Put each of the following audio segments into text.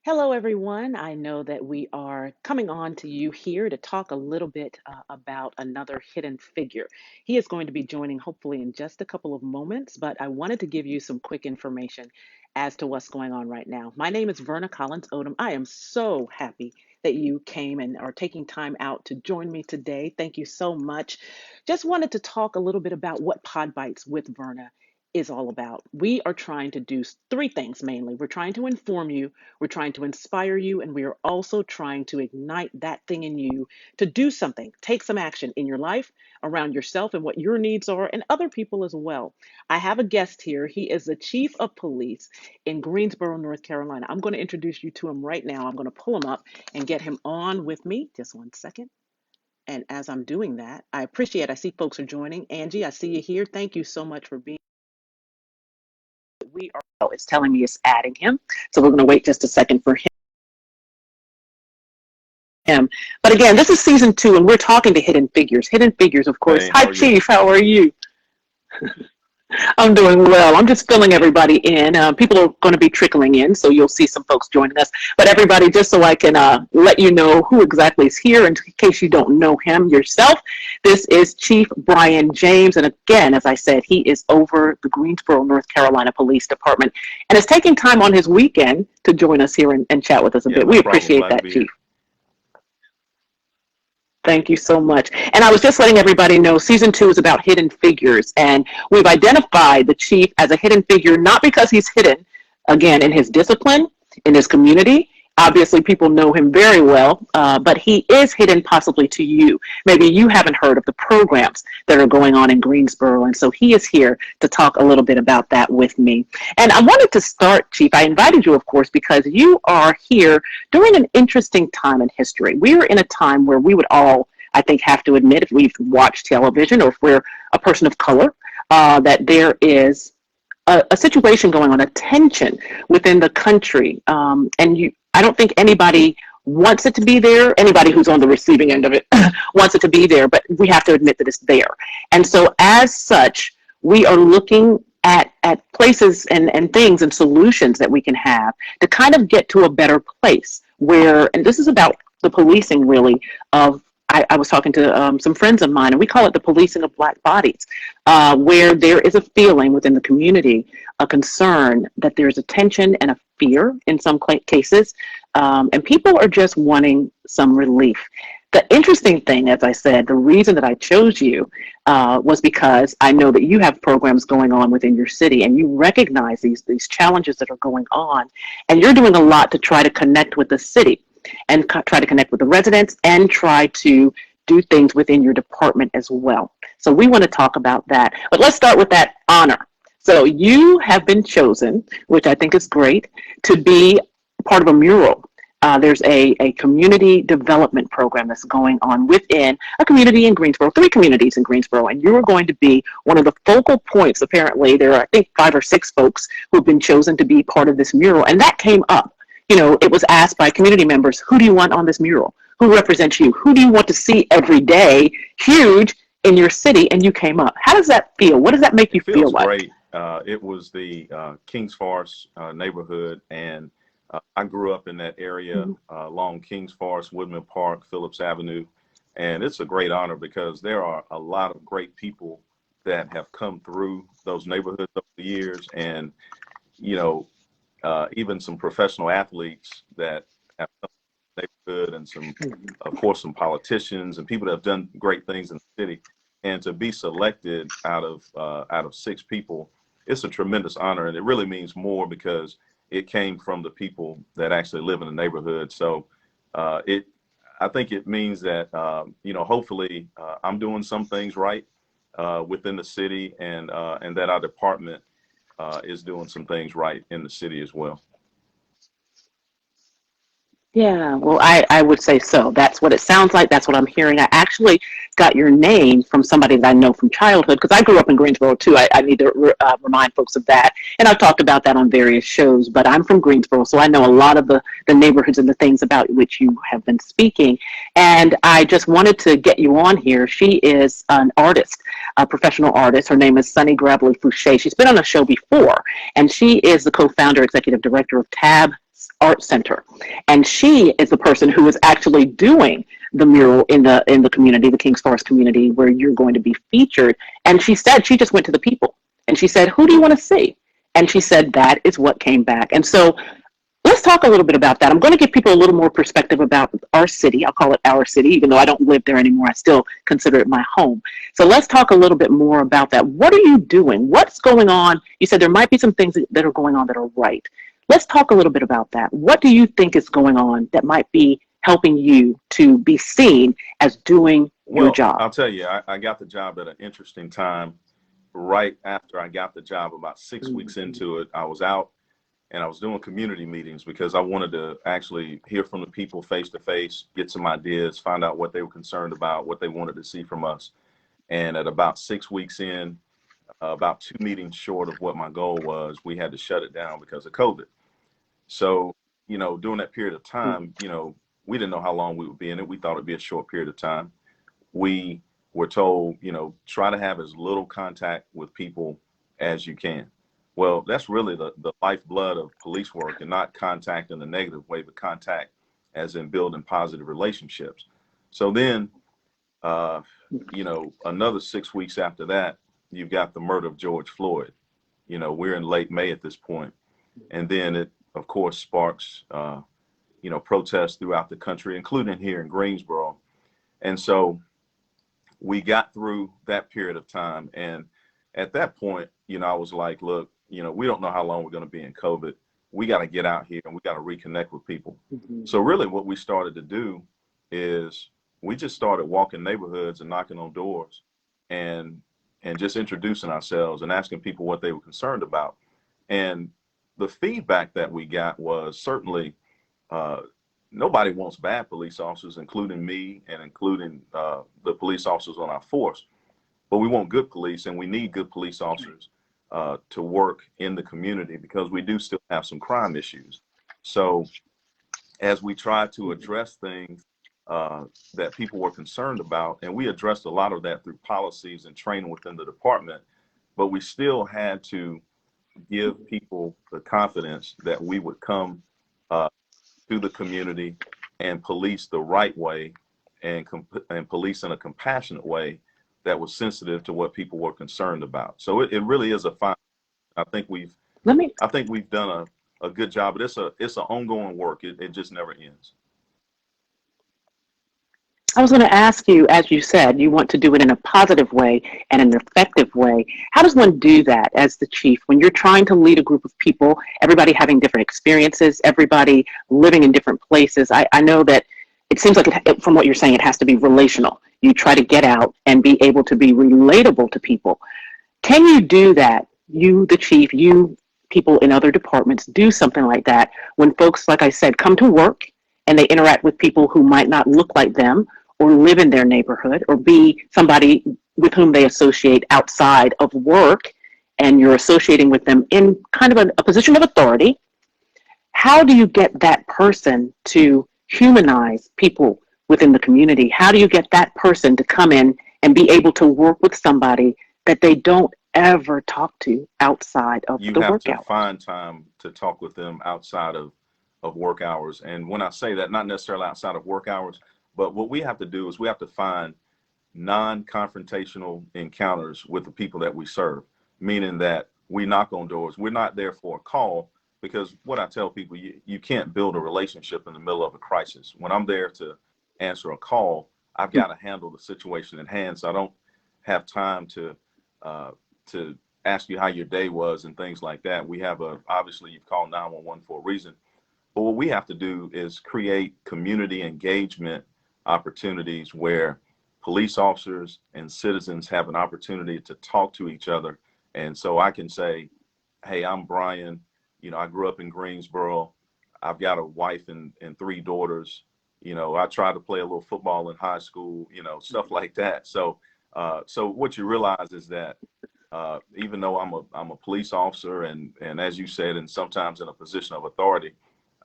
Hello, everyone. I know that we are coming on to you here to talk a little bit about another hidden figure. He is going to be joining hopefully in just a couple of moments, but I wanted to give you some quick information as to what's going on right now. My name is Verna Collins Odom. I am so happy that you came and are taking time out to join me today. Thank you so much. Just wanted to talk a little bit about what Podbites with Verna is all about. We are trying to do three things mainly. We're trying to inform you, we're trying to inspire you, and we are also trying to ignite that thing in you to do something, take some action in your life, around yourself and what your needs are, and other people as well. I have a guest here. He is the chief of police in Greensboro, North Carolina. I'm going to introduce you to him right now. I'm going to pull him up and get him on with me. Just one second. And as I'm doing that, I see folks are joining. Angie, I see you here. Thank you so much for being. We are. Oh, it's telling me it's adding him. So we're going to wait just a second for him. But again, this is season 2, and we're talking to Hidden Figures. Hidden Figures, of course. Hey, Hi, how are you? Chief. How are you? I'm doing well. I'm just filling everybody in. People are going to be trickling in, so you'll see some folks joining us. But everybody, just so I can let you know who exactly is here, in case you don't know him yourself, this is Chief Brian James. And again, as I said, he is over the Greensboro, North Carolina Police Department and is taking time on his weekend to join us here and chat with us a Yeah, bit. no We problem. appreciate Glad to that, be Chief. here. Thank you so much. And I was just letting everybody know season 2 is about hidden figures. And we've identified the chief as a hidden figure, not because he's hidden, again, in his discipline, in his community. Obviously, people know him very well, but he is hidden possibly to you. Maybe you haven't heard of the programs that are going on in Greensboro. And so he is here to talk a little bit about that with me. And I wanted to start, Chief. I invited you, of course, because you are here during an interesting time in history. We are in a time where we would all, I think, have to admit, if we've watched television or if we're a person of color, that there is a situation going on, a tension within the country. I don't think anybody wants it to be there. Anybody who's on the receiving end of it wants it to be there, but we have to admit that it's there. And so as such, we are looking at places and things and solutions that we can have to kind of get to a better place where, and this is about the policing really of, I was talking to some friends of mine, and we call it the policing of Black bodies, where there is a feeling within the community, a concern that there's a tension and a fear in some cases, and people are just wanting some relief. The interesting thing, as I said, the reason that I chose you was because I know that you have programs going on within your city, and you recognize these challenges that are going on, and you're doing a lot to try to connect with the city and try to connect with the residents and try to do things within your department as well. So we want to talk about that. But let's start with that honor. So you have been chosen, which I think is great, to be part of a mural. There's a community development program that's going on within a community in Greensboro, 3 communities in Greensboro, and you are going to be one of the focal points. Apparently, there are, I think, 5 or 6 folks who have been chosen to be part of this mural, and that came up. You know, it was asked by community members, who do you want on this mural? Who represents you? Who do you want to see every day, huge, in your city? And you came up. How does that feel? What does that make you It feel feels like? great. It was the Kings Forest neighborhood, and I grew up in that area Mhm. along Kings Forest, Woodman Park, Phillips Avenue, and it's a great honor because there are a lot of great people that have come through those neighborhoods over the years, and you know, even some professional athletes that have come to the neighborhood, and some, of course, some politicians and people that have done great things in the city. And to be selected out of 6 people, it's a tremendous honor, and it really means more because it came from the people that actually live in the neighborhood. So it, I think it means that hopefully I'm doing some things right within the city, and that our department is doing some things right in the city as well. Yeah, well, I would say so. That's what it sounds like. That's what I'm hearing. I actually got your name from somebody that I know from childhood because I grew up in Greensboro too. I need to remind folks of that. And I've talked about that on various shows, but I'm from Greensboro, so I know a lot of the neighborhoods and the things about which you have been speaking. And I just wanted to get you on here. She is an artist, a professional artist. Her name is Sunny Gravely Fouché. She's been on a show before, and she is the co-founder, executive director of Tab Art Center, and she is the person who is actually doing the mural in the community, the Kings Forest community, where you're going to be featured. And she said she just went to the people and she said, "Who do you want to see?" And she said that is what came back. And so let's talk a little bit about that. I'm going to give people a little more perspective about our city. I'll call it our city, even though I don't live there anymore. I still consider it my home. So let's talk a little bit more about that. What are you doing? What's going on? You said there might be some things that are going on that are right. Let's talk a little bit about that. What do you think is going on that might be helping you to be seen as doing your job? I'll tell you, I got the job at an interesting time. Right after I got the job, about 6 weeks into it, I was out and I was doing community meetings because I wanted to actually hear from the people face to face, get some ideas, find out what they were concerned about, what they wanted to see from us. And at about 6 weeks in, about 2 meetings short of what my goal was, we had to shut it down because of COVID. So, during that period of time, we didn't know how long we would be in it. We thought it'd be a short period of time. We were told, try to have as little contact with people as you can. Well, that's really the lifeblood of police work, and not contact in a negative way, but contact as in building positive relationships. So then, another 6 weeks after that, you've got the murder of George Floyd. We're in late May at this point. And then it, of course, sparks, protests throughout the country, including here in Greensboro. And so we got through that period of time. And at that point, I was like, look, we don't know how long we're going to be in COVID. We got to get out here and we got to reconnect with people. So really what we started to do is we just started walking neighborhoods and knocking on doors and just introducing ourselves and asking people what they were concerned about. And the feedback that we got was certainly nobody wants bad police officers, including me and including the police officers on our force. But we want good police, and we need good police officers to work in the community because we do still have some crime issues. So as we try to address things that people were concerned about, and we addressed a lot of that through policies and training within the department, but we still had to give people the confidence that we would come to the community and police the right way and police in a compassionate way that was sensitive to what people were concerned about. So it really is a fine. I think we've done a good job, but it's an ongoing work. It just never ends. I was going to ask you, as you said, you want to do it in a positive way and an effective way. How does one do that as the chief when you're trying to lead a group of people, everybody having different experiences, everybody living in different places? I know that it seems like from what you're saying, it has to be relational. You try to get out and be able to be relatable to people. Can you do that? You, the chief, you, people in other departments, do something like that when folks, like I said, come to work and they interact with people who might not look like them or live in their neighborhood or be somebody with whom they associate outside of work, and you're associating with them in kind of a position of authority. How do you get that person to humanize people within the community? How do you get that person to come in and be able to work with somebody that they don't ever talk to outside of the work hours? You have to find time to talk with them outside of work hours. And when I say that, not necessarily outside of work hours, but what we have to do is we have to find non-confrontational encounters with the people that we serve, meaning that we knock on doors. We're not there for a call, because what I tell people, you can't build a relationship in the middle of a crisis. When I'm there to answer a call, I've got to handle the situation at hand. So I don't have time to ask you how your day was and things like that. We have obviously you've called 911 for a reason. But what we have to do is create community engagement opportunities where police officers and citizens have an opportunity to talk to each other. And so I can say, hey, I'm Brian. I grew up in Greensboro. I've got a wife and 3 daughters. I tried to play a little football in high school, stuff like that. So what you realize is that even though I'm a police officer and as you said, and sometimes in a position of authority,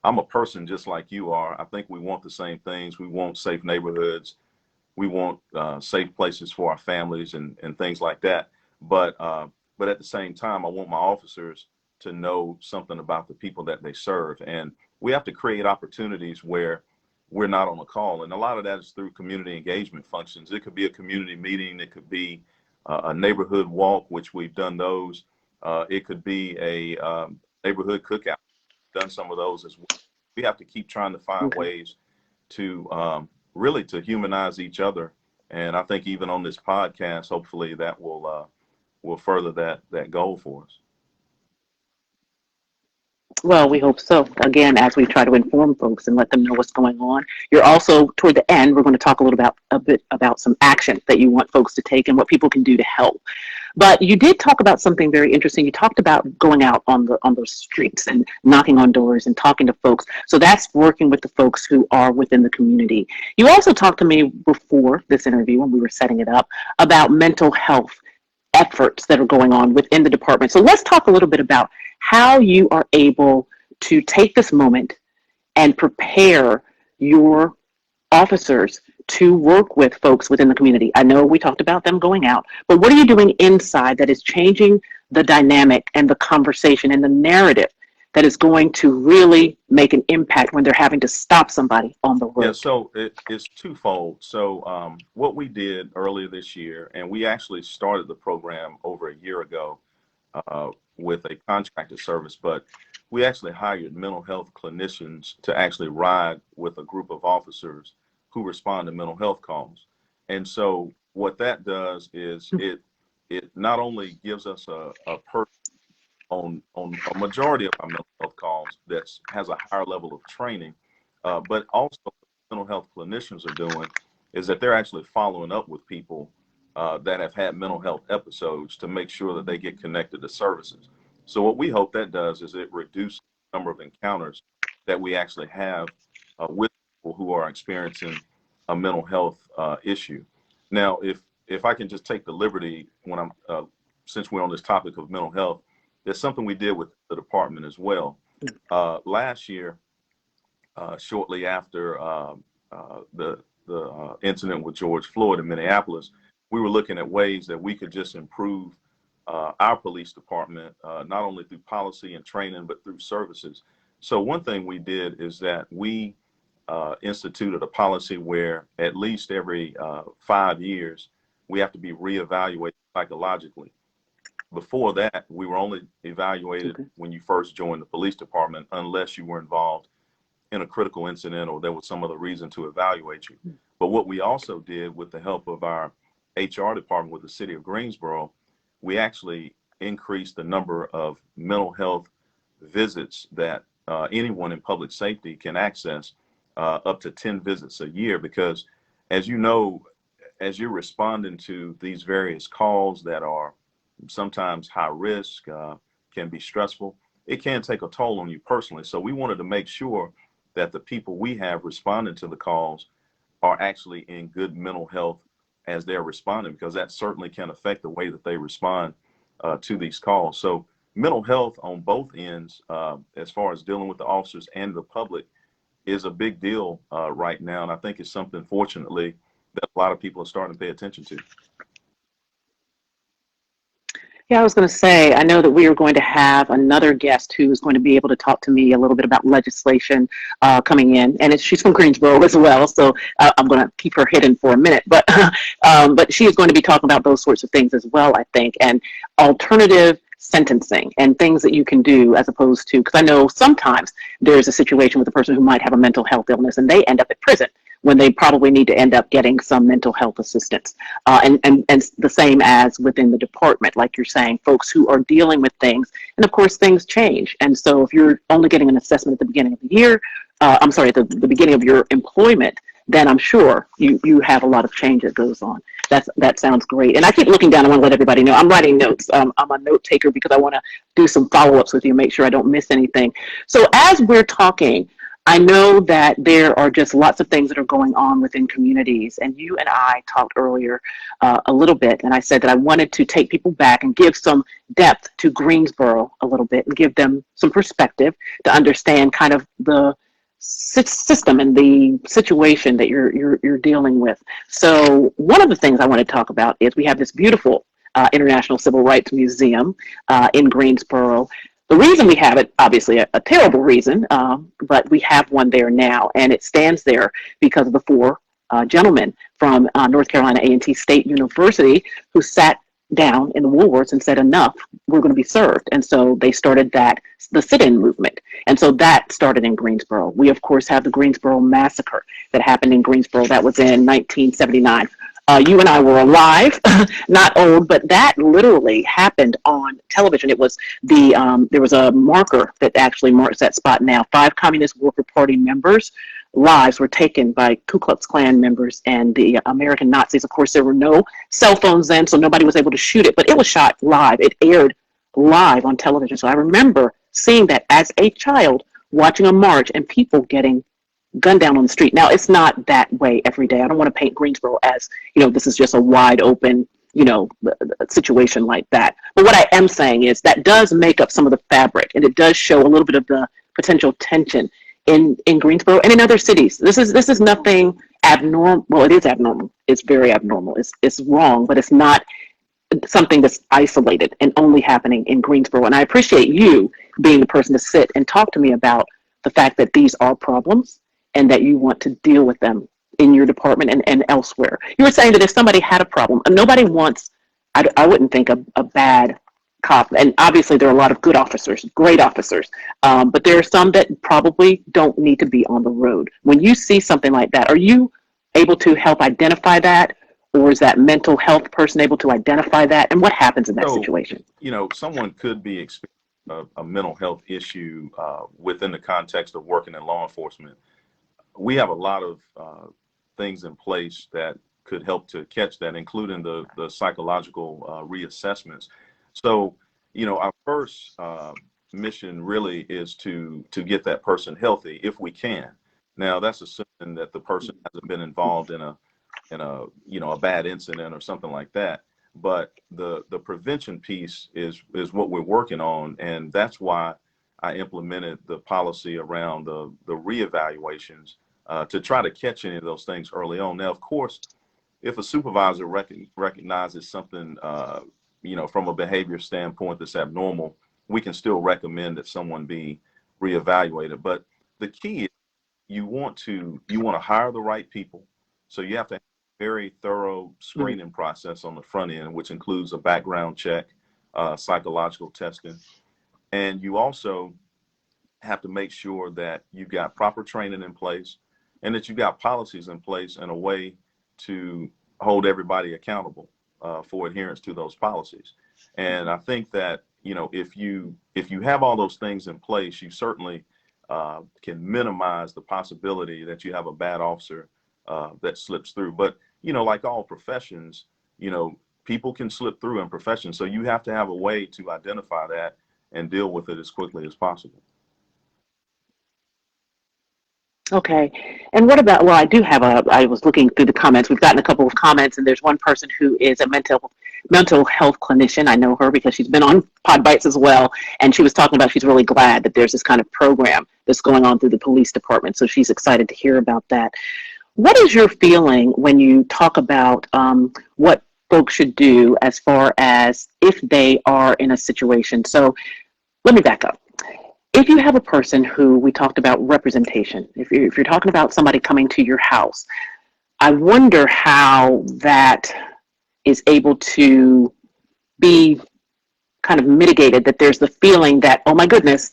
I'm a person just like you are. I think we want the same things. We want safe neighborhoods. We want safe places for our families and things like that. But at the same time, I want my officers to know something about the people that they serve. And we have to create opportunities where we're not on a call. And a lot of that is through community engagement functions. It could be a community meeting. It could be a neighborhood walk, which we've done those. It could be a neighborhood cookout. Done some of those as well. We have to keep trying to find ways to really to humanize each other. And I think even on this podcast, hopefully that will further that goal for us. Well, we hope so. Again, as we try to inform folks and let them know what's going on. You're also, toward the end, we're going to talk a bit about some action that you want folks to take and what people can do to help. But you did talk about something very interesting. You talked about going out on those streets and knocking on doors and talking to folks. So that's working with the folks who are within the community. You also talked to me before this interview when we were setting it up about mental health efforts that are going on within the department. So let's talk a little bit about how you are able to take this moment and prepare your officers to work with folks within the community. I know we talked about them going out, but what are you doing inside that is changing the dynamic and the conversation and the narrative that is going to really make an impact when they're having to stop somebody on the road? Yeah, so it's twofold. So what we did earlier this year, and we actually started the program over a year ago with a contracted service, but we actually hired mental health clinicians to actually ride with a group of officers who respond to mental health calls. And so what that does is it not only gives us a person on a majority of our mental health calls that has a higher level of training, but also what mental health clinicians are doing is that they're actually following up with people that have had mental health episodes to make sure that they get connected to services. So what we hope that does is it reduces the number of encounters that we actually have with people who are experiencing a mental health issue. Now, if I can just take the liberty when since we're on this topic of mental health, there's something we did with the department as well. Last year, shortly after the incident with George Floyd in Minneapolis, we were looking at ways that we could just improve our police department, not only through policy and training, but through services. So one thing we did is that we instituted a policy where at least every 5 years, we have to be reevaluated psychologically. Before that, we were only evaluated when you first joined the police department, unless you were involved in a critical incident or there was some other reason to evaluate you. But what we also did with the help of our HR department with the city of Greensboro, we actually increased the number of mental health visits that anyone in public safety can access, up to 10 visits a year, because as you know, as you're responding to these various calls that are sometimes high risk, can be stressful, it can take a toll on you personally. So we wanted to make sure that the people we have responding to the calls are actually in good mental health as they're responding, because that certainly can affect the way that they respond to these calls. So mental health on both ends, as far as dealing with the officers and the public, is a big deal right now. And I think it's something, fortunately, that a lot of people are starting to pay attention to. Yeah, I was going to say, I know that we are going to have another guest who is going to be able to talk to me a little bit about legislation coming in, and she's from Greensboro as well, so I'm going to keep her hidden for a minute, but she is going to be talking about those sorts of things as well, I think, and alternative sentencing and things that you can do as opposed to, because I know sometimes there's a situation with a person who might have a mental health illness and they end up at prison when they probably need to end up getting some mental health assistance. And the same as within the department, like you're saying, folks who are dealing with things, and of course things change. And so if you're only getting an assessment at the beginning of the year, at the beginning of your employment, then I'm sure you have a lot of change that goes on. That sounds great. And I keep looking down. I want to let everybody know I'm writing notes. I'm a note taker because I want to do some follow-ups with you, make sure I don't miss anything. So as we're talking, I know that there are just lots of things that are going on within communities, and you and I talked earlier a little bit, and I said that I wanted to take people back and give some depth to Greensboro a little bit and give them some perspective to understand kind of the system and the situation that you're dealing with. So one of the things I want to talk about is we have this beautiful International Civil Rights Museum in Greensboro. The reason we have it, obviously a terrible reason, but we have one there now, and it stands there because of the four gentlemen from North Carolina A&T State University who sat down in the Woolworths and said, enough, we're going to be served. And so they started the sit-in movement. And so that started in Greensboro. We, of course, have the Greensboro Massacre that happened in Greensboro. That was in 1979. You and I were alive, not old, but that literally happened on television. It was there was a marker that actually marks that spot now. 5 Communist Worker Party members' lives were taken by Ku Klux Klan members and the American Nazis. Of course, there were no cell phones then, so nobody was able to shoot it, but it was shot live. It aired live on television. So I remember seeing that as a child, watching a march and people getting gunned down on the street. Now, it's not that way every day. I don't want to paint Greensboro as, this is just a wide open, situation like that. But what I am saying is that does make up some of the fabric, and it does show a little bit of the potential tension in Greensboro and in other cities. This is nothing abnormal. Well, it is abnormal. It's very abnormal. It's wrong, but it's not something that's isolated and only happening in Greensboro. And I appreciate you being the person to sit and talk to me about the fact that these are problems and that you want to deal with them in your department and elsewhere. You were saying that if somebody had a problem, nobody wants, I wouldn't think a bad cop, and obviously there are a lot of good officers, great officers, but there are some that probably don't need to be on the road. When you see something like that, are you able to help identify that, or is that mental health person able to identify that, and what happens in that situation? Someone could be experiencing a mental health issue within the context of working in law enforcement. We have a lot of things in place that could help to catch that, including the psychological reassessments. So, our first mission really is to get that person healthy if we can. Now, that's assuming that the person hasn't been involved in a bad incident or something like that. But the prevention piece is what we're working on, and that's why I implemented the policy around the reevaluations to try to catch any of those things early on. Now, of course, if a supervisor recognizes something, from a behavior standpoint that's abnormal, we can still recommend that someone be reevaluated. But the key is you want to hire the right people. So you have to have a very thorough screening process on the front end, which includes a background check, psychological testing. And you also have to make sure that you've got proper training in place and that you've got policies in place and a way to hold everybody accountable for adherence to those policies. And I think that, if you have all those things in place, you certainly can minimize the possibility that you have a bad officer that slips through. But, like all professions, people can slip through in professions. So you have to have a way to identify that and deal with it as quickly as possible. Okay. And what about, well, I was looking through the comments. We've gotten a couple of comments, and there's one person who is a mental health clinician. I know her because she's been on Podbites as well. And she was talking about she's really glad that there's this kind of program that's going on through the police department. So she's excited to hear about that. What is your feeling when you talk about what folks should do as far as if they are in a situation? So let me back up. If you have a person who, we talked about representation, if you're talking about somebody coming to your house, I wonder how that is able to be kind of mitigated, that there's the feeling that, oh my goodness,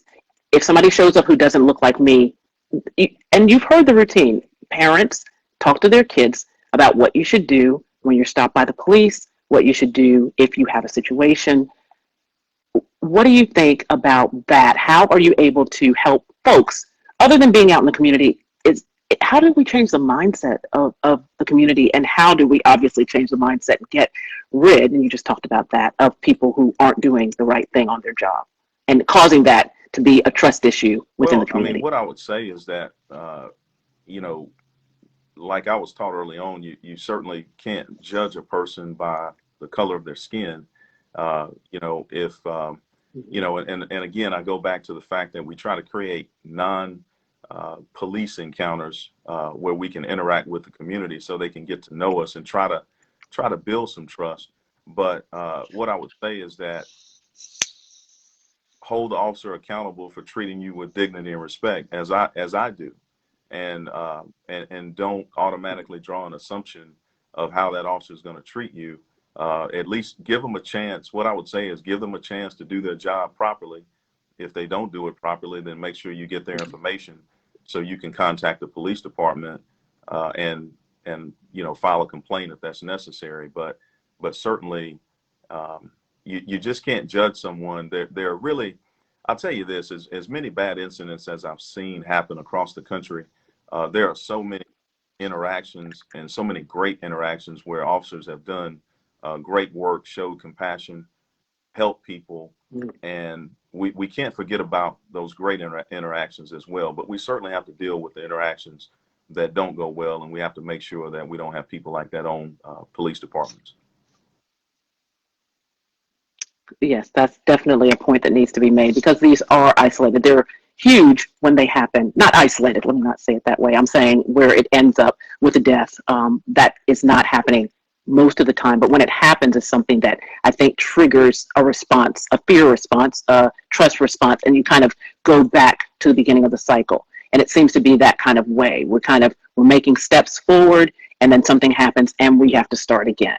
if somebody shows up who doesn't look like me, and you've heard the routine, parents talk to their kids about what you should do when you're stopped by the police, what you should do if you have a situation. What do you think about that? How are you able to help folks, other than being out in the community? How do we change the mindset of the community, and how do we obviously change the mindset and get rid, and you just talked about that, of people who aren't doing the right thing on their job and causing that to be a trust issue within the community? What I would say is that, like I was taught early on, you certainly can't judge a person by the color of their skin. If and again, I go back to the fact that we try to create police encounters where we can interact with the community so they can get to know us and try to build some trust. But what I would say is that hold the officer accountable for treating you with dignity and respect, as I do, and don't automatically draw an assumption of how that officer is going to treat you. At least give them a chance. What I would say is give them a chance to do their job properly. If they don't do it properly, then make sure you get their information so you can contact the police department and file a complaint if that's necessary. But certainly you just can't judge someone. They're really, I'll tell you this, as many bad incidents as I've seen happen across the country, there are so many interactions and so many great interactions where officers have done great work, showed compassion, helped people, and we can't forget about those great interactions as well. But we certainly have to deal with the interactions that don't go well, and we have to make sure that we don't have people like that on police departments. Yes, that's definitely a point that needs to be made, because these are isolated. They're huge when they happen. Not isolated, let me not say it that way. I'm saying where it ends up with a death. That is not happening most of the time. But when it happens, it's something that I think triggers a response, a fear response, a trust response, and you kind of go back to the beginning of the cycle. And it seems to be that kind of way. We're making steps forward, and then something happens, and we have to start again.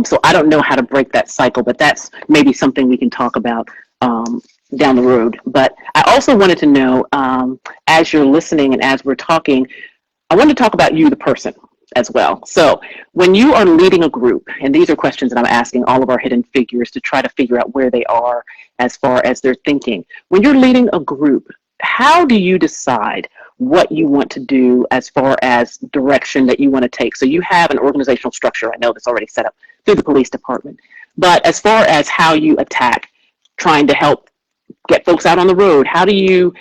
So I don't know how to break that cycle, but that's maybe something we can talk about down the road. But I also wanted to know, as you're listening and as we're talking, I want to talk about you, the person, as well. So when you are leading a group, and these are questions that I'm asking all of our hidden figures to try to figure out where they are as far as their thinking. When you're leading a group, how do you decide what you want to do as far as direction that you want to take? So you have an organizational structure, I know, that's already set up through the police department. But as far as how you attack trying to help get folks out on the road, how do you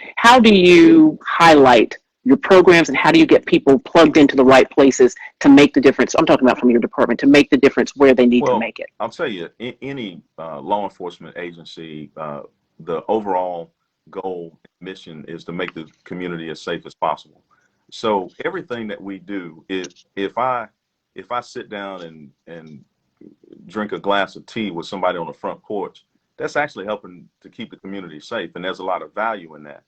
highlight your programs, and how do you get people plugged into the right places to make the difference? I'm talking about from your department, to make the difference where they need to make it. I'll tell you, any law enforcement agency, the overall goal and mission is to make the community as safe as possible. So everything that we do, if I sit down and drink a glass of tea with somebody on the front porch, that's actually helping to keep the community safe, and there's a lot of value in that.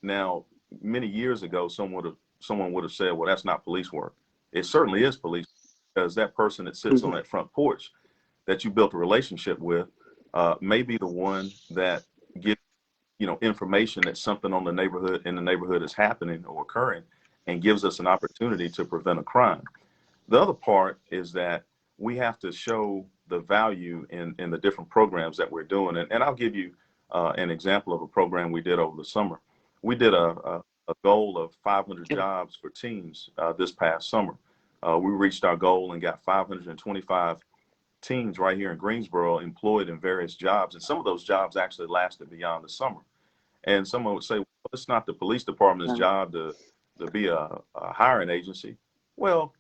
Now, many years ago, someone would have said, well, that's not police work. It certainly is police, because that person that sits on that front porch that you built a relationship with may be the one that gets information that something in the neighborhood is happening or occurring, and gives us an opportunity to prevent a crime. The other part is that we have to show the value in the different programs that we're doing. And I'll give you an example of a program we did over the summer. We did a goal of 500 jobs for teens this past summer. We reached our goal and got 525 teens right here in Greensboro employed in various jobs. And some of those jobs actually lasted beyond the summer. And someone would say, well, it's not the police department's job to be a hiring agency. Well,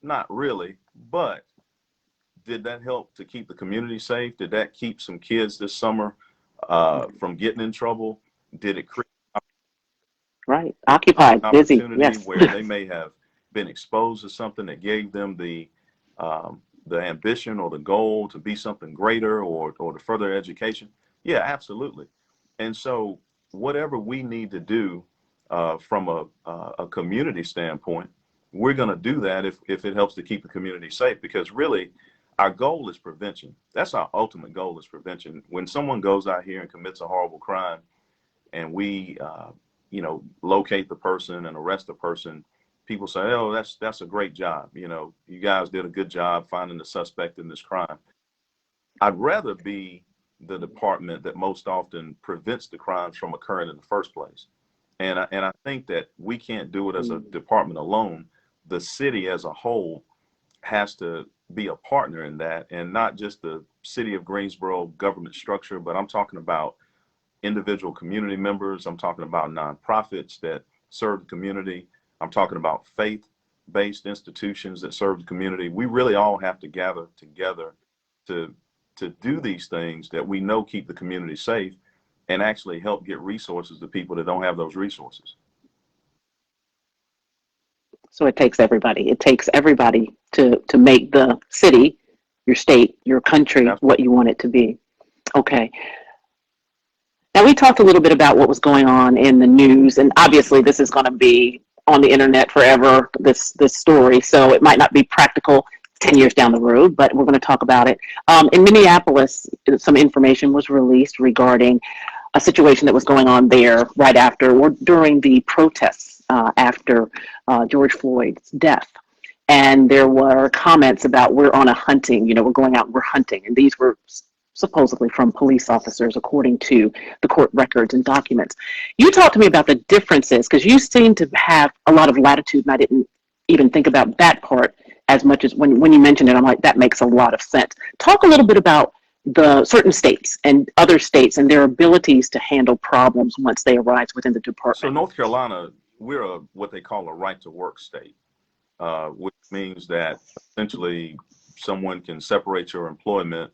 not really, but did that help to keep the community safe? Did that keep some kids this summer from getting in trouble? Did it create occupied, busy, yes, where they may have been exposed to something that gave them the ambition or the goal to be something greater or to further education? Yeah, absolutely. And so whatever we need to do from a community standpoint, we're going to do that if it helps to keep the community safe, because really our goal is prevention. That's our ultimate goal, is prevention. When someone goes out here and commits a horrible crime, and we locate the person and arrest the person, people say, oh, that's a great job. You guys did a good job finding the suspect in this crime. I'd rather be the department that most often prevents the crimes from occurring in the first place. And I think that we can't do it as a department alone. The city as a whole has to be a partner in that, and not just the city of Greensboro government structure, but I'm talking about individual community members. I'm talking about nonprofits that serve the community. I'm talking about faith-based institutions that serve the community. We really all have to gather together to do these things that we know keep the community safe, and actually help get resources to people that don't have those resources. So it takes everybody. It takes everybody to make the city, your state, your country, what you want it to be. Okay. Now, we talked a little bit about what was going on in the news, and obviously this is going to be on the internet forever, this story, so it might not be practical 10 years down the road, but we're going to talk about it. In Minneapolis, some information was released regarding a situation that was going on there right after or during the protests after George Floyd's death. And there were comments about we're on a hunting, we're going out and we're hunting. And these were supposedly from police officers, according to the court records and documents. You talked to me about the differences because you seem to have a lot of latitude, and I didn't even think about that part as much as when you mentioned it, I'm like, that makes a lot of sense. Talk a little bit about the certain states and other states and their abilities to handle problems once they arise within the department. So North Carolina, we're what they call a right to work state, which means that essentially someone can separate your employment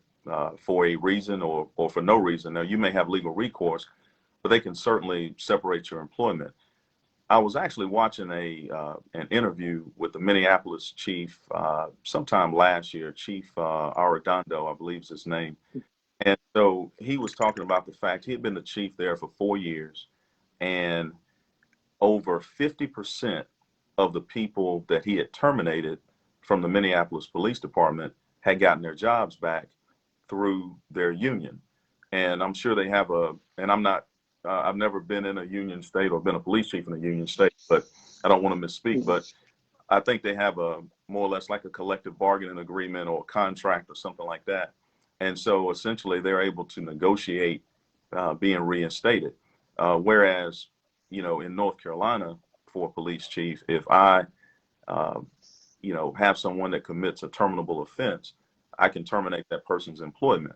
for a reason or for no reason. Now, you may have legal recourse, but they can certainly separate your employment. I was actually watching an interview with the Minneapolis chief sometime last year, Chief Arredondo, I believe is his name. And so he was talking about the fact he had been the chief there for 4 years, and over 50% of the people that he had terminated from the Minneapolis Police Department had gotten their jobs back through their union. And I'm sure they have and I'm not, I've never been in a union state or been a police chief in a union state, but I don't want to misspeak, but I think they have a more or less like a collective bargaining agreement or a contract or something like that. And so essentially they're able to negotiate being reinstated. Whereas, in North Carolina for a police chief, if I, have someone that commits a terminable offense, I can terminate that person's employment.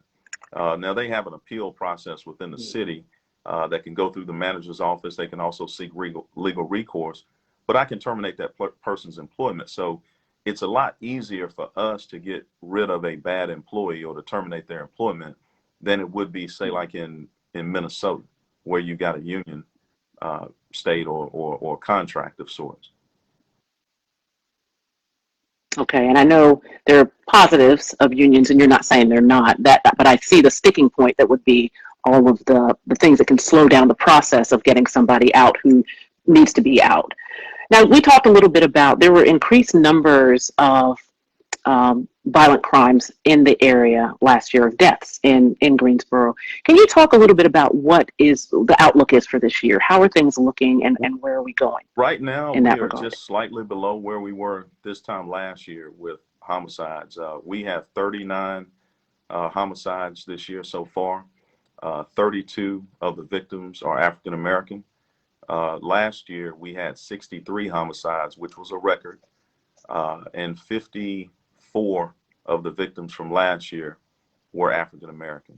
Now they have an appeal process within the city that can go through the manager's office. They can also seek legal recourse, but I can terminate that person's employment. So it's a lot easier for us to get rid of a bad employee or to terminate their employment than it would be, say, like in Minnesota, where you got a union state or contract of sorts. Okay, and I know there are positives of unions, and you're not saying they're not. But I see the sticking point that would be all of the things that can slow down the process of getting somebody out who needs to be out. Now, we talked a little bit about there were increased numbers of violent crimes in the area last year, of deaths in Greensboro. Can you talk a little bit about what is the outlook is for this year? How are things looking, and where are we going? Right now, we are regard? Just slightly below where we were this time last year with homicides. We have 39 homicides this year so far. 32 of the victims are African American. Last year, we had 63 homicides, which was a record, and 54 of the victims from last year were African American.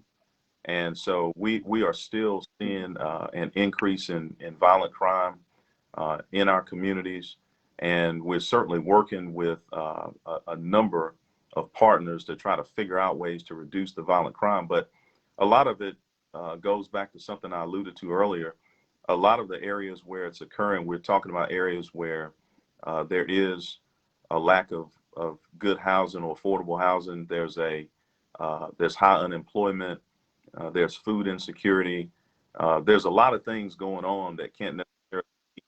And so we are still seeing an increase in violent crime in our communities, and we're certainly working with a number of partners to try to figure out ways to reduce the violent crime. But a lot of it goes back to something I alluded to earlier. A lot of the areas where it's occurring, we're talking about areas where there is a lack of good housing or affordable housing. There's high unemployment. There's food insecurity. There's a lot of things going on that can't necessarily be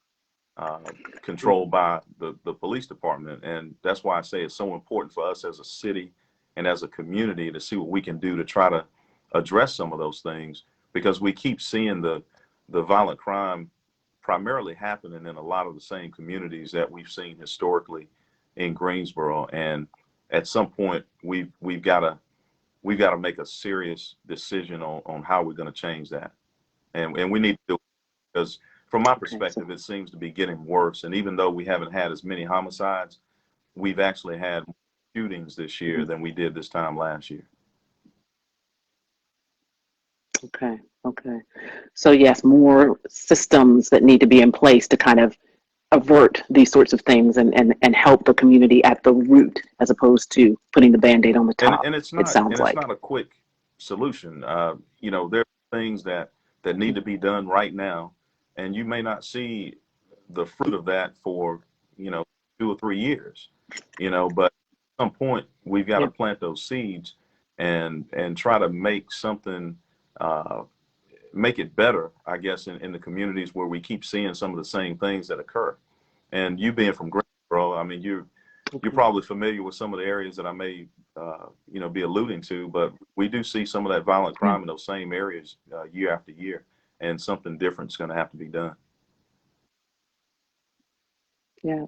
controlled by the police department. And that's why I say it's so important for us as a city and as a community to see what we can do to try to address some of those things, because we keep seeing the violent crime primarily happening in a lot of the same communities that we've seen historically in Greensboro. And at some point, we've got to make a serious decision on how we're going to change that. And we need to do it, because from my perspective, it seems to be getting worse. And even though we haven't had as many homicides, we've actually had more shootings this year than we did this time last year. Okay. So yes, more systems that need to be in place to kind of avert these sorts of things and help the community at the root, as opposed to putting the Band-Aid on the top. And it's not, it sounds like it's not a quick solution. There are things that need to be done right now, and you may not see the fruit of that for 2 or 3 years. But at some point we've got to plant those seeds and try to make something make it better, I guess, in the communities where we keep seeing some of the same things that occur. And you being from Greensboro, I mean, you're Okay. probably familiar with some of the areas that I may, be alluding to, but we do see some of that violent Yeah. crime in those same areas year after year, and something different is going to have to be done. Yeah.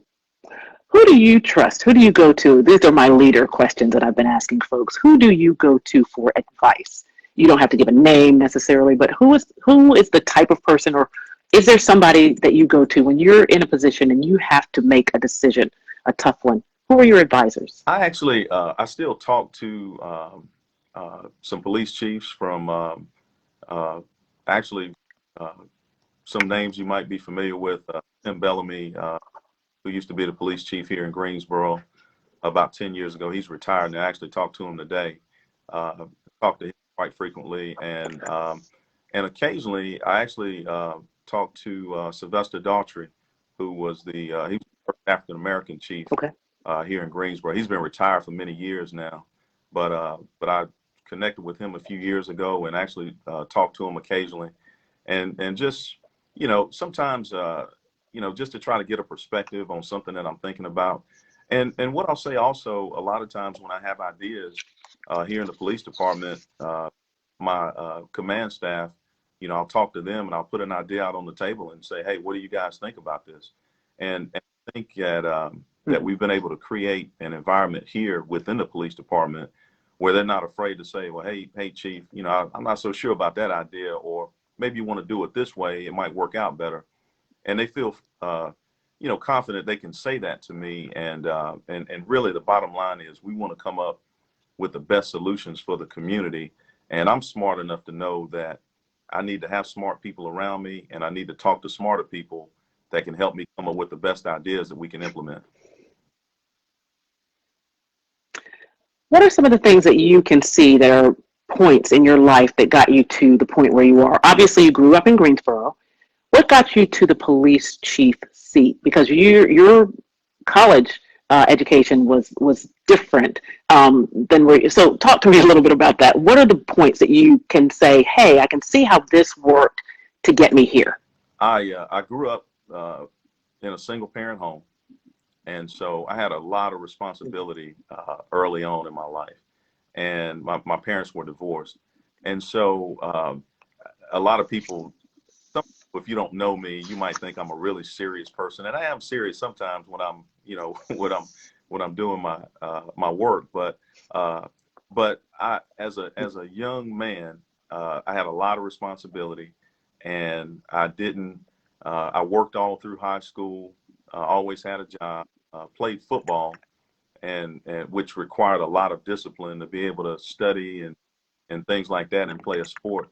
Who do you trust? Who do you go to? These are my leader questions that I've been asking folks. Who do you go to for advice? You don't have to give a name necessarily, but who is the type of person, or is there somebody that you go to when you're in a position and you have to make a decision, a tough one? Who are your advisors? I actually, I still talk to some police chiefs from uh, actually uh, some names you might be familiar with. Tim Bellamy, who used to be the police chief here in Greensboro about 10 years ago. He's retired, and I actually talked to him today. Uh, Talk to him quite frequently, and occasionally I actually talked to Sylvester Daughtry, who was he was the first African American chief Okay. here in Greensboro. He's been retired for many years now, but I connected with him a few years ago and actually talked to him occasionally, and just sometimes just to try to get a perspective on something that I'm thinking about. And what I'll say also, a lot of times when I have ideas here in the police department, my command staff, I'll talk to them and I'll put an idea out on the table and say, hey, what do you guys think about this? And I think that Mhm. we've been able to create an environment here within the police department where they're not afraid to say, well, hey, chief, I'm not so sure about that idea, or maybe you want to do it this way, it might work out better. And they feel confident they can say that to me. And really the bottom line is we want to come up with the best solutions for the community. And I'm smart enough to know that I need to have smart people around me, and I need to talk to smarter people that can help me come up with the best ideas that we can implement. What are some of the things that you can see that are points in your life that got you to the point where you are? Obviously, you grew up in Greensboro. What got you to the police chief seat? Because your college education was different than where. So, talk to me a little bit about that. What are the points that you can say, "Hey, I can see how this worked to get me here"? I grew up in a single parent home, and so I had a lot of responsibility early on in my life. And my parents were divorced, and so a lot of people, if you don't know me, you might think I'm a really serious person, and I am serious sometimes when I'm, when I'm doing my work. But I, as a young man, I had a lot of responsibility, and I didn't. I worked all through high school. Always had a job. Played football, and which required a lot of discipline to be able to study and things like that and play a sport.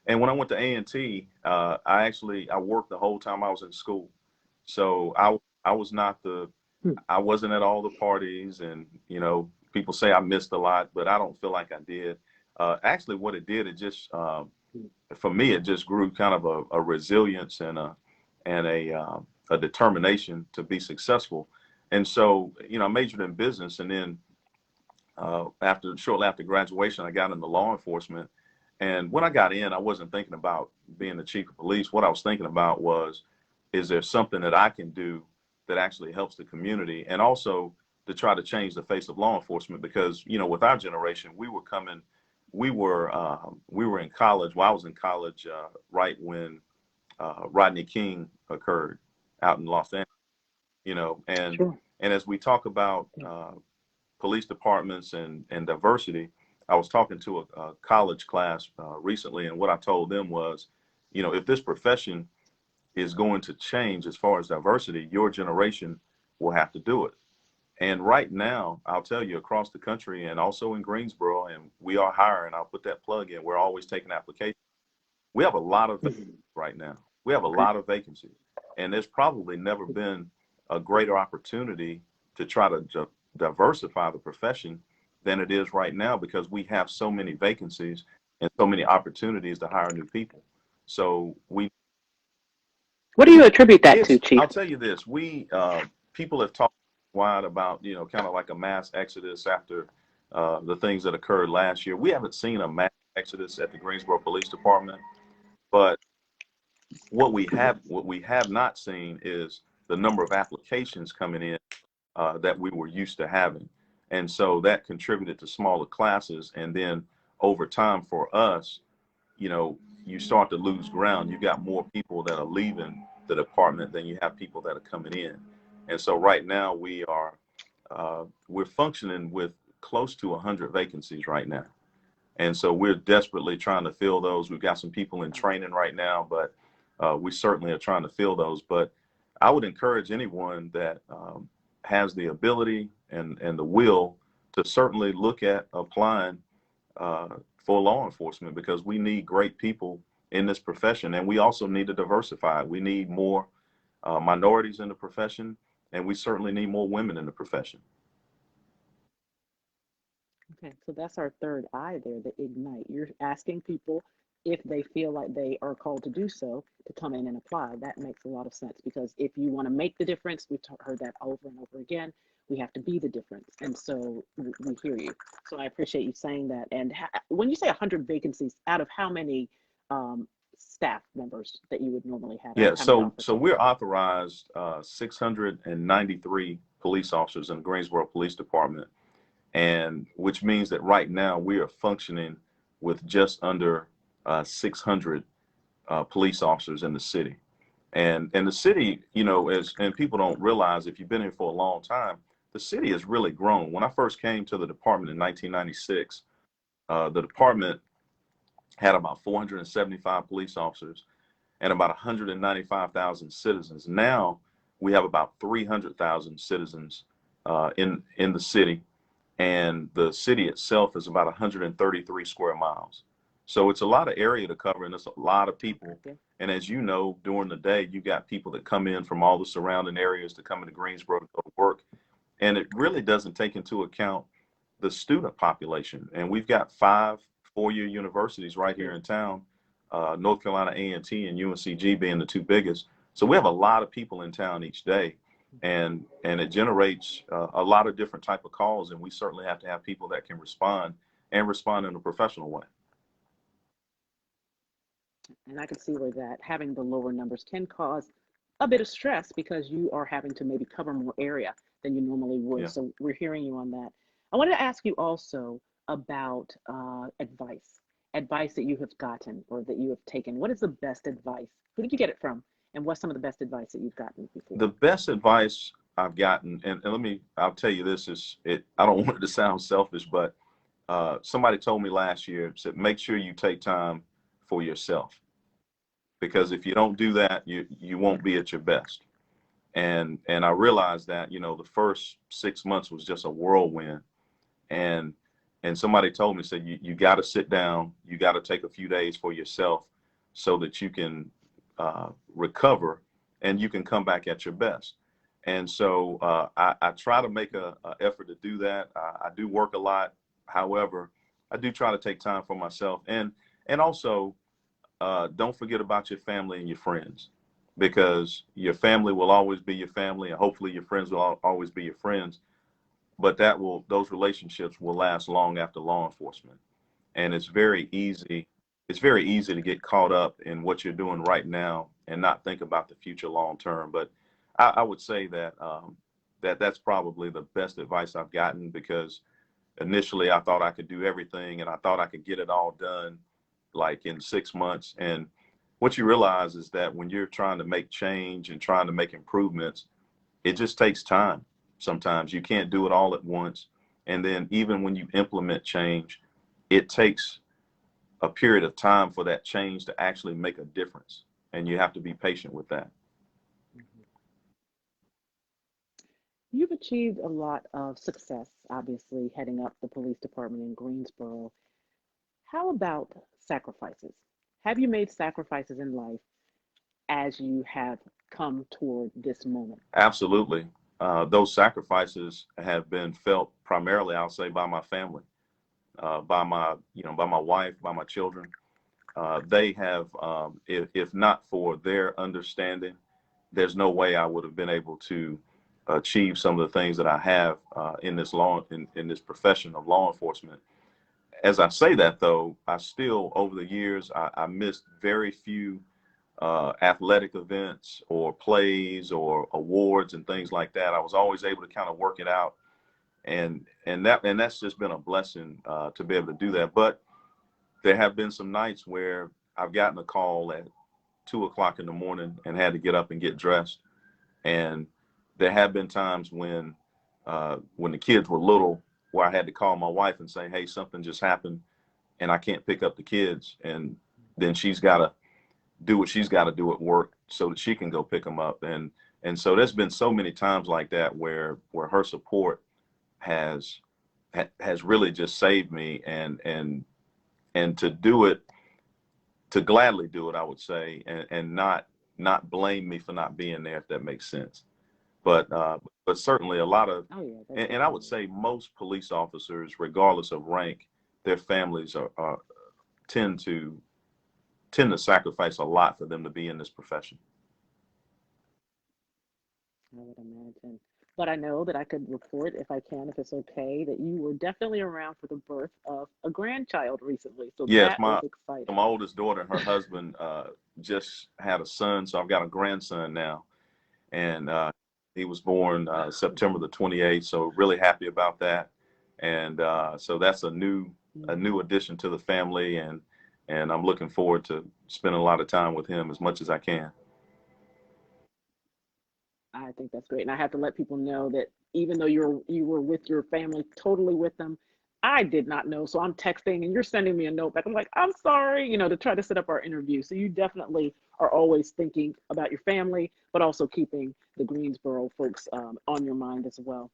And when I went to A&T, I worked the whole time I was in school. So I was not I wasn't at all the parties, and people say I missed a lot, but I don't feel like I did. Actually, what it did, it just for me, it just grew kind of a resilience and a determination to be successful. And so, I majored in business, and then shortly after graduation, I got into law enforcement. And when I got in, I wasn't thinking about being the chief of police. What I was thinking about was, is there something that I can do that actually helps the community, and also to try to change the face of law enforcement? Because with our generation, we were in college. Well, I was in college right when Rodney King occurred out in Los Angeles. And Sure. as we talk about police departments and diversity, I was talking to a college class recently, and what I told them was, if this profession is going to change as far as diversity, your generation will have to do it. And right now, I'll tell you, across the country and also in Greensboro, and we are hiring, I'll put that plug in, we're always taking applications. We have a lot of vacancies Mhm. right now. We have a Okay. lot of vacancies. And there's probably never been a greater opportunity to try to diversify the profession than it is right now, because we have so many vacancies and so many opportunities to hire new people. So What do you attribute that to, Chief? I'll tell you this, people have talked wide about, kind of like a mass exodus after the things that occurred last year. We haven't seen a mass exodus at the Greensboro Police Department, But what we have not seen is the number of applications coming in that we were used to having. And so that contributed to smaller classes. And then over time for us, you start to lose ground. You got more people that are leaving the department than you have people that are coming in. And so right now we're functioning with close to 100 vacancies right now. And so we're desperately trying to fill those. We've got some people in training right now, but we certainly are trying to fill those. But I would encourage anyone that has the ability and the will to certainly look at applying for law enforcement, because we need great people in this profession, and we also need to diversify. We need more minorities in the profession, and we certainly need more women in the profession. Okay, so that's our third I there, the ignite. You're asking people if they feel like they are called to do so to come in and apply. That makes a lot of sense, because if you want to make the difference, we've heard that over and over again, we have to be the difference. And so we hear you. So I appreciate you saying that. And when you say 100 vacancies, out of how many staff members that you would normally have? Yeah, so we're authorized 693 police officers in the Greensboro Police Department, and which means that right now we are functioning with just under 600 police officers in the city. And the city, and people don't realize, if you've been here for a long time, the city has really grown. When I first came to the department in 1996, the department had about 475 police officers and about 195,000 citizens. Now we have about 300,000 citizens in the city, and the city itself is about 133 square miles. So it's a lot of area to cover, and it's a lot of people. And as you know, during the day, you got people that come in from all the surrounding areas to come into Greensboro to go to work. And it really doesn't take into account the student population. And we've got 5 four-year universities right here in town, North Carolina A&T and UNCG being the 2 biggest. So we have a lot of people in town each day, and it generates a lot of different type of calls. And we certainly have to have people that can respond, and respond in a professional way. And I can see where that having the lower numbers can cause a bit of stress, because you are having to maybe cover more area than you normally would. Yeah. So we're hearing you on that. I wanted to ask you also about advice that you have gotten or that you have taken. What is the best advice? Who did you get it from? And what's some of the best advice that you've gotten before? The best advice I've gotten, and I'll tell you this, I don't want it to sound selfish, but somebody told me last year, said, make sure you take time for yourself, because if you don't do that, you won't be at your best. And I realized that, the first 6 months was just a whirlwind. And somebody told me, said, you got to sit down, you got to take a few days for yourself so that you can recover and you can come back at your best. And so I try to make a effort to do that. I do work a lot. However, I do try to take time for myself, and also don't forget about your family and your friends, because your family will always be your family, and hopefully your friends will always be your friends. But those relationships will last long after law enforcement. And it's very easy to get caught up in what you're doing right now and not think about the future long term. But I would say that that's probably the best advice I've gotten, because initially I thought I could do everything, and I thought I could get it all done like in 6 months. And what you realize is that when you're trying to make change and trying to make improvements, it just takes time. Sometimes you can't do it all at once. And then even when you implement change, it takes a period of time for that change to actually make a difference. And you have to be patient with that. You've achieved a lot of success, obviously, heading up the police department in Greensboro. How about sacrifices? Have you made sacrifices in life as you have come toward this moment? Absolutely. Those sacrifices have been felt primarily, I'll say, by my family, by my wife, by my children. They have, if not for their understanding, there's no way I would have been able to achieve some of the things that I have in this profession of law enforcement. as I say that, though, I still, over the years, I missed very few athletic events or plays or awards and things like that. I was always able to kind of work it out, and that's just been a blessing to be able to do that. But there have been some nights where I've gotten a call at 2 o'clock in the morning and had to get up and get dressed. And there have been times when the kids were little, where I had to call my wife and say, "Hey, something just happened, and I can't pick up the kids." And then she's got to do what she's got to do at work so that she can go pick them up. And so there's been so many times like that where her support has really just saved me, and to do it, to gladly do it, I would say, and not blame me for not being there, if that makes sense. But certainly a lot of, Oh, yeah, and I would say most police officers, regardless of rank, their families are tend to sacrifice a lot for them to be in this profession. I would imagine. But I know that I could report, if I can, if it's okay, that you were definitely around for the birth of a grandchild recently. So Yes, that is exciting. my oldest daughter and her husband just had a son, so I've got a grandson now, and he was born September the 28th. So really happy about that, and so that's a new addition to the family, and I'm looking forward to spending a lot of time with him as much as I can. I think that's great. And I have to let people know that even though you were with your family, totally with them, I did not know. So I'm texting and you're sending me a note back. I'm like, I'm sorry, to try to set up our interview. So you definitely are always thinking about your family, but also keeping the Greensboro folks on your mind as well.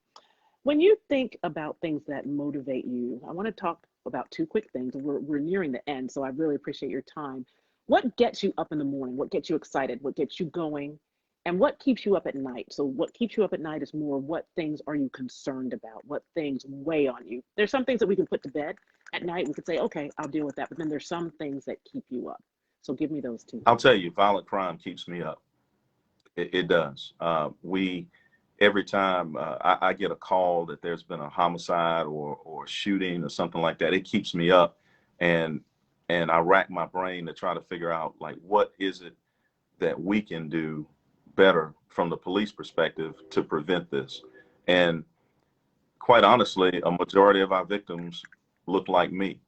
When you think about things that motivate you, I want to talk about two quick things. We're nearing the end, so I really appreciate your time. What gets you up in the morning? What gets you excited? What gets you going? And what keeps you up at night? So what keeps you up at night is more what things are you concerned about? What things weigh on you? There's some things that we can put to bed at night. We could say, okay, I'll deal with that. But then there's some things that keep you up. So give me those two I'll things. tell you, violent crime keeps me up. It does. Every time I get a call that there's been a homicide or shooting or something like that, it keeps me up, and I rack my brain to try to figure out, like, what is it that we can do better from the police perspective to prevent this. And quite honestly, a majority of our victims look like me,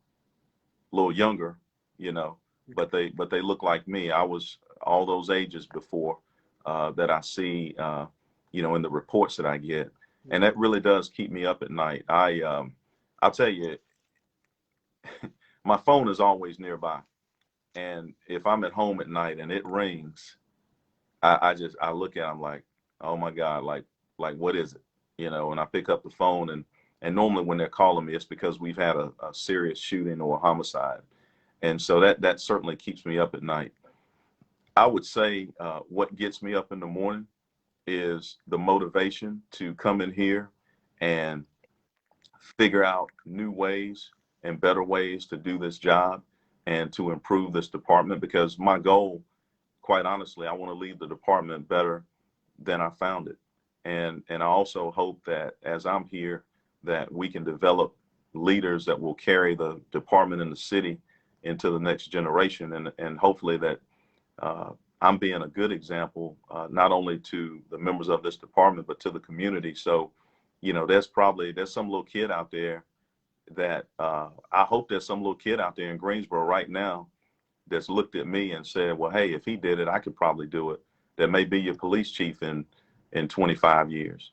a little younger, you know, but they look like me. I was all those ages before that I see, in the reports that I get, and that really does keep me up at night. I'll tell you, my phone is always nearby, and if I'm at home at night and it rings, I look at it, I'm like, oh my God, like what is it? And I pick up the phone, and normally when they're calling me, it's because we've had a serious shooting or a homicide. And so that certainly keeps me up at night. I would say what gets me up in the morning is the motivation to come in here and figure out new ways and better ways to do this job and to improve this department, because my goal, quite honestly, I want to leave the department better than I found it. And I also hope that as I'm here, that we can develop leaders that will carry the department and the city into the next generation. And hopefully that I'm being a good example, not only to the members of this department, but to the community. So, there's some little kid out there that I hope there's some little kid out there in Greensboro right now that's looked at me and said, well, hey, if he did it, I could probably do it. That may be your police chief in 25 years.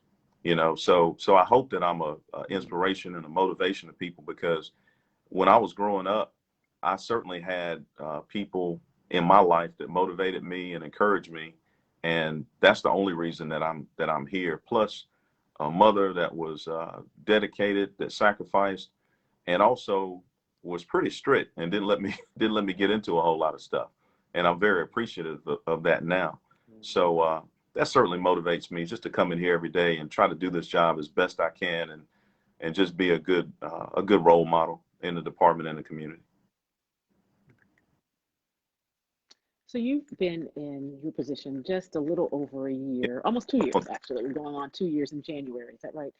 So I hope that I'm a inspiration and a motivation to people, because when I was growing up, I certainly had people in my life that motivated me and encouraged me, and that's the only reason that I'm here. Plus, a mother that was dedicated, that sacrificed, and also was pretty strict and didn't let me get into a whole lot of stuff. And I'm very appreciative of that now. So that certainly motivates me, just to come in here every day and try to do this job as best I can, and just be a good role model in the department and the community. So you've been in your position just a little over a year, almost 2 years, actually. We're going on 2 years in January. Is that right?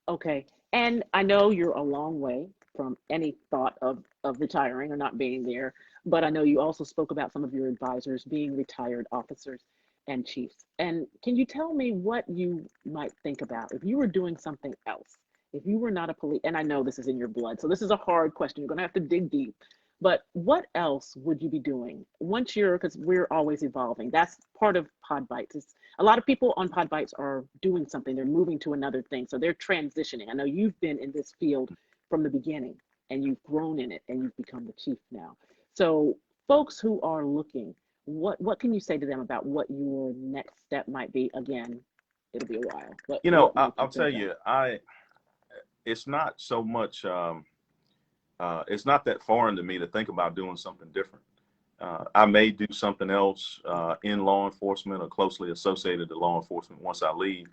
Okay. And I know you're a long way from any thought of retiring or not being there. But I know you also spoke about some of your advisors being retired officers and chiefs. And can you tell me what you might think about if you were doing something else? If you were not a police, and I know this is in your blood, so this is a hard question. You're going to have to dig deep. But what else would you be doing once you're, because we're always evolving. That's part of Podbites. It's, a lot of people on Podbites are doing something. They're moving to another thing. So they're transitioning. I know you've been in this field from the beginning and you've grown in it and you've become the chief now. So folks who are looking, what can you say to them about what your next step might be? Again, it'll be a while, but You know, what might you I'll tell think you, it's not so much, it's not that foreign to me to think about doing something different. I may do something else in law enforcement or closely associated to law enforcement once I leave.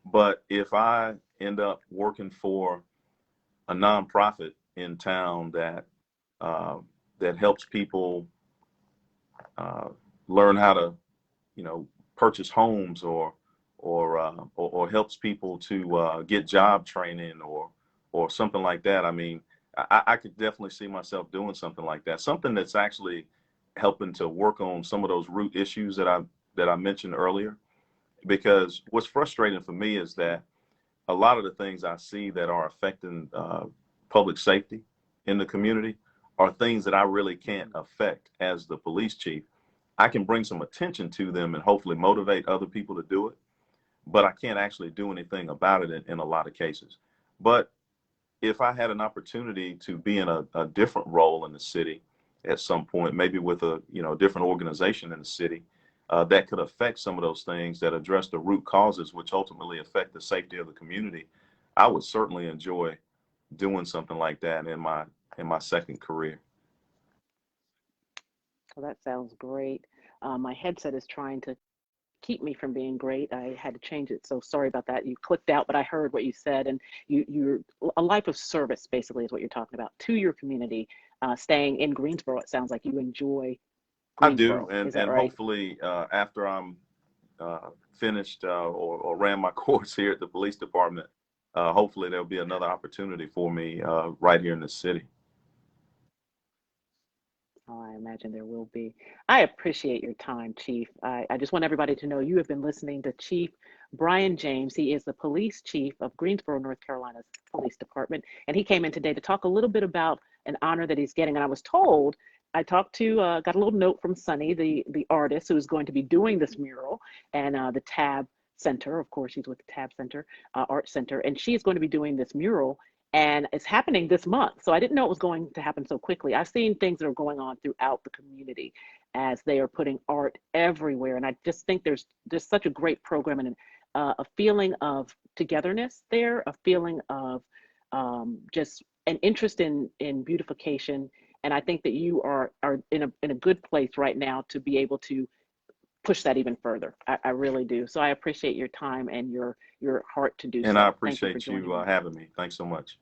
But if I end up working for a nonprofit in town that helps people learn how to, you know, purchase homes or helps people to get job training or something like that, I mean, I could definitely see myself doing something like that. Something that's actually helping to work on some of those root issues that I mentioned earlier. Because what's frustrating for me is that a lot of the things I see that are affecting public safety in the community are things that I really can't affect as the police chief. I can bring some attention to them and hopefully motivate other people to do it, but I can't actually do anything about it in a lot of cases. But if I had an opportunity to be in a different role in the city at some point, maybe with a different organization in the city that could affect some of those things that address the root causes, which ultimately affect the safety of the community, I would certainly enjoy doing something like that in my second career. well, that sounds great. My headset is trying to keep me from being great. I had to change it. So sorry about that. You clicked out, but I heard what you said. And you're a life of service, basically, is what you're talking about to your community. Staying in Greensboro, it sounds like you enjoy I do, Greensboro. Is that and right? hopefully after I'm finished or ran my course here at the police department, hopefully there'll be another opportunity for me right here in the city. Oh, I imagine there will be. I appreciate your time, Chief. I just want everybody to know you have been listening to Chief Brian James. He is the police chief of Greensboro, North Carolina's police department. And he came in today to talk a little bit about an honor that he's getting. And I was told, I talked to, got a little note from Sunny, the artist who is going to be doing this mural, and the Tab Center. Of course, she's with the Tab Center, Art Center. And she is going to be doing this mural, and it's happening this month. So I didn't know it was going to happen so quickly. I've seen things that are going on throughout the community as they are putting art everywhere. And I just think there's just such a great program and a feeling of togetherness there, a feeling of just an interest in beautification. And I think that you are in a good place right now to be able to push that even further. I really do. So I appreciate your time and your heart to do And I so. Thank you for appreciate joining you me. having me. Thanks so much.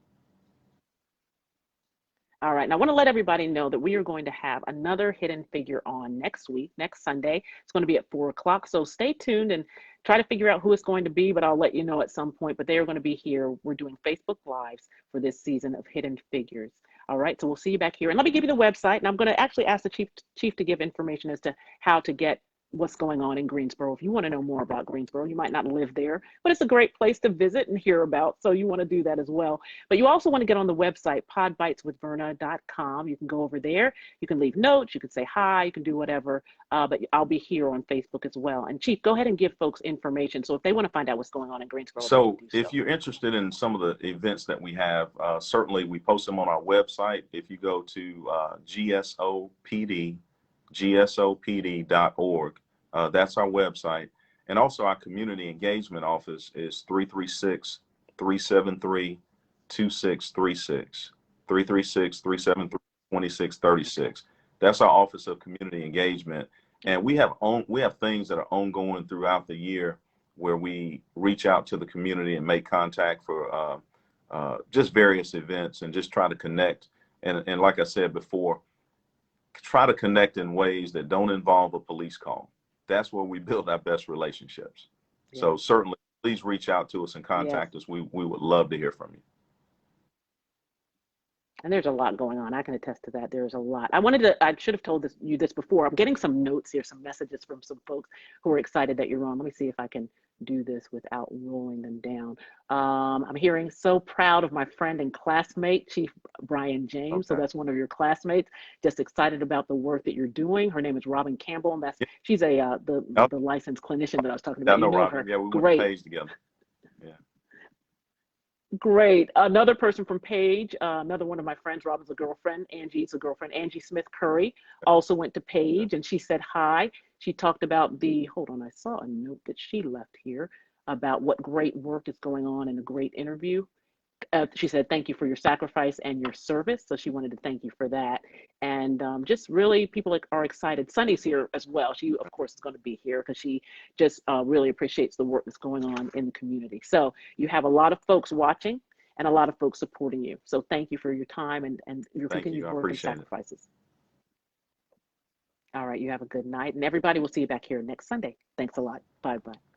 All right. And I want to let everybody know that we are going to have another Hidden Figure on next week, next Sunday. It's going to be at 4 o'clock. So stay tuned and try to figure out who it's going to be, but I'll let you know at some point. But they are going to be here. We're doing Facebook Lives for this season of Hidden Figures. All right. So we'll see you back here. And let me give you the website. And I'm going to actually ask the chief to give information as to how to get what's going on in Greensboro. If you want to know more about Greensboro, you might not live there, but it's a great place to visit and hear about. So you want to do that as well. But you also want to get on the website, podbiteswithverna.com. You can go over there. You can leave notes. You can say hi. You can do whatever. But I'll be here on Facebook as well. And Chief, go ahead and give folks information. So if they want to find out what's going on in Greensboro, they can So do if so. you're interested in some of the events that we have, certainly we post them on our website. If you go to gsopd.org, that's our website. And also our community engagement office is 336-373-2636, 336-373-2636. That's our Office of Community Engagement. And we have things that are ongoing throughout the year where we reach out to the community and make contact for just various events and just try to connect. And like I said before, try to connect in ways that don't involve a police call. That's where we build our best relationships. Yes. So certainly, please reach out to us and Yes. contact us. We would love to hear from you. And there's a lot going on. I can attest to that. There's a lot. I should have told you this before. I'm getting some notes here, some messages from some folks who are excited that you're on. Let me see if I can do this without rolling them down. I'm hearing so proud of my friend and classmate, Chief Brian James. So Okay. that's one of your classmates. Just excited about the work that you're doing. Her name is Robin Campbell, and Yeah. she's Yep. the licensed clinician that I was talking Yeah, I about. You know know Robin. her. Yeah, we went to Great. Page together. Yeah. Great. Another person from Page, another one of my friends, Robin's a girlfriend. Angie's a girlfriend. Angie Smith Curry also went to Yeah. Page, and she said hi. She talked about hold on, I saw a note that she left here about what great work is going on in a great interview. She said, thank you for your sacrifice and your service. So she wanted to thank you for that. And just really, people are excited. Sunny's here as well. She, of course, is going to be here because she just really appreciates the work that's going on in the community. So you have a lot of folks watching and a lot of folks supporting you. So thank you for your time and your Thank you. continued I work and appreciate it. sacrifices. All right, you have a good night. And everybody will see you back here next Sunday. Thanks a lot. Bye-bye.